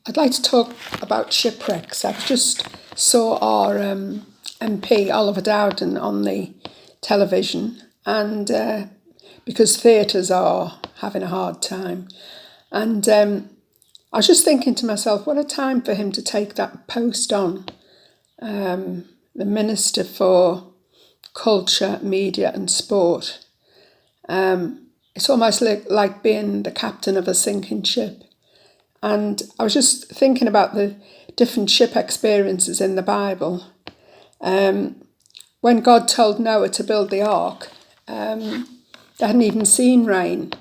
I'd like to talk about shipwrecks. I've just saw our MP, Oliver Dowden, on the television, and because theatres are having a hard time. And I was just thinking to myself, what a time for him to take that post on, the Minister for Culture, Media and Sport. It's almost like being the captain of a sinking ship. And I was just thinking about the different ship experiences in the Bible. When God told Noah to build the ark, they hadn't even seen rain,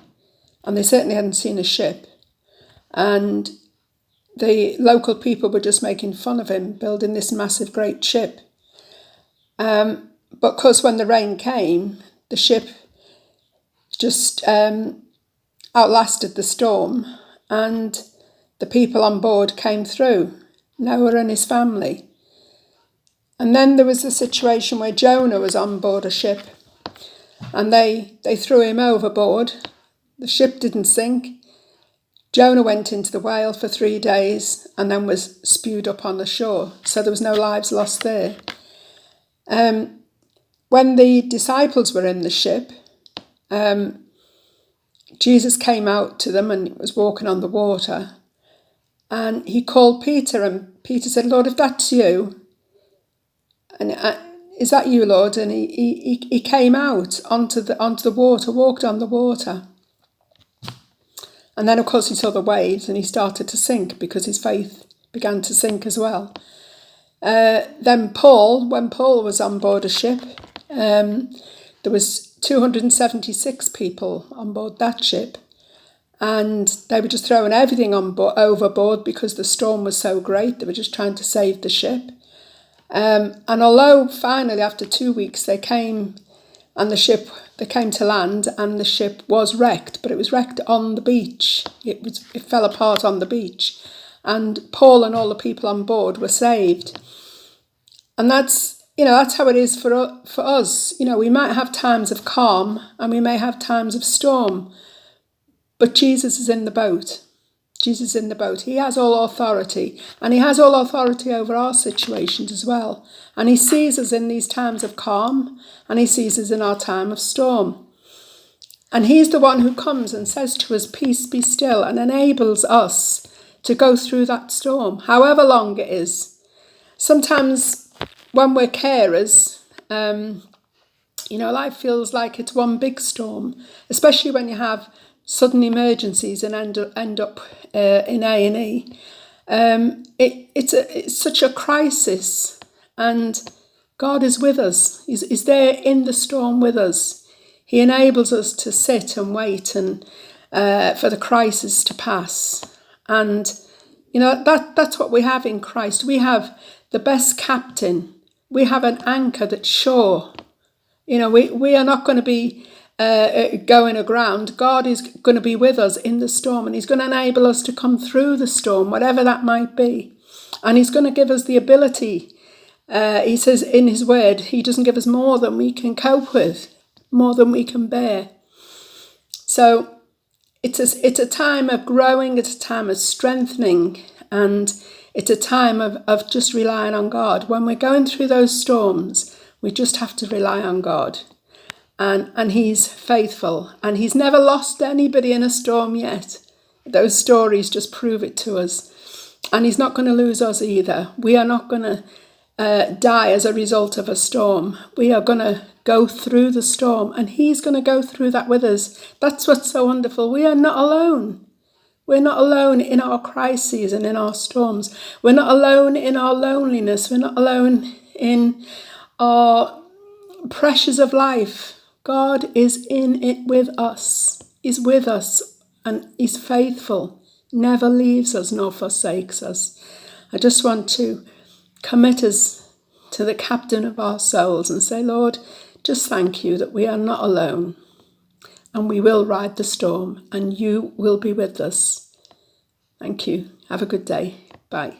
and they certainly hadn't seen a ship. And the local people were just making fun of him, building this massive, great ship. But of course, when the rain came, the ship just outlasted the storm, and the people on board came through, Noah and his family. And then there was a situation where Jonah was on board a ship, and they threw him overboard. The ship didn't sink. Jonah went into the whale for 3 days and then was spewed up on the shore. So there was no lives lost there. When the disciples were in the ship, Jesus came out to them and was walking on the water. And he called Peter, and Peter said, "Lord, if that's you, and is that you, Lord?" And he came out onto the water, walked on the water. And then, of course, he saw the waves and he started to sink because his faith began to sink as well. Then when Paul was on board a ship, there was 276 people on board that ship. And they were just throwing everything overboard because the storm was so great. They were just trying to save the ship. And although finally, after 2 weeks, they came to land, and the ship was wrecked, but it was wrecked on the beach. It fell apart on the beach, and Paul and all the people on board were saved. And that's how it is for us. We might have times of calm, and we may have times of storm. But Jesus is in the boat. Jesus is in the boat. He has all authority, and he has all authority over our situations as well. And he sees us in these times of calm, and he sees us in our time of storm. And he's the one who comes and says to us, "Peace, be still," and enables us to go through that storm, however long it is. Sometimes when we're carers, life feels like it's one big storm, especially when you have sudden emergencies and end up in A&E. It's such a crisis, and God is with us. He's there in the storm with us. He enables us to sit and wait and for the crisis to pass. And that's what we have in Christ. We have the best captain. We have an anchor that's sure. We are not going to be going aground. God is going to be with us in the storm, and he's going to enable us to come through the storm, whatever that might be. And he's going to give us the ability. He says in his word, he doesn't give us more than we can cope with, more than we can bear. So it's a time of growing, it's a time of strengthening, and it's a time of just relying on God. When we're going through those storms, we just have to rely on God. And he's faithful, and he's never lost anybody in a storm yet. Those stories just prove it to us. And he's not going to lose us either. We are not going to die as a result of a storm. We are going to go through the storm, and he's going to go through that with us. That's what's so wonderful. We are not alone. We're not alone in our crises and in our storms. We're not alone in our loneliness. We're not alone in our pressures of life. God is in it with us. He's with us, and he's faithful, never leaves us nor forsakes us. I just want to commit us to the captain of our souls and say, Lord, just thank you that we are not alone, and we will ride the storm, and you will be with us. Thank you. Have a good day. Bye.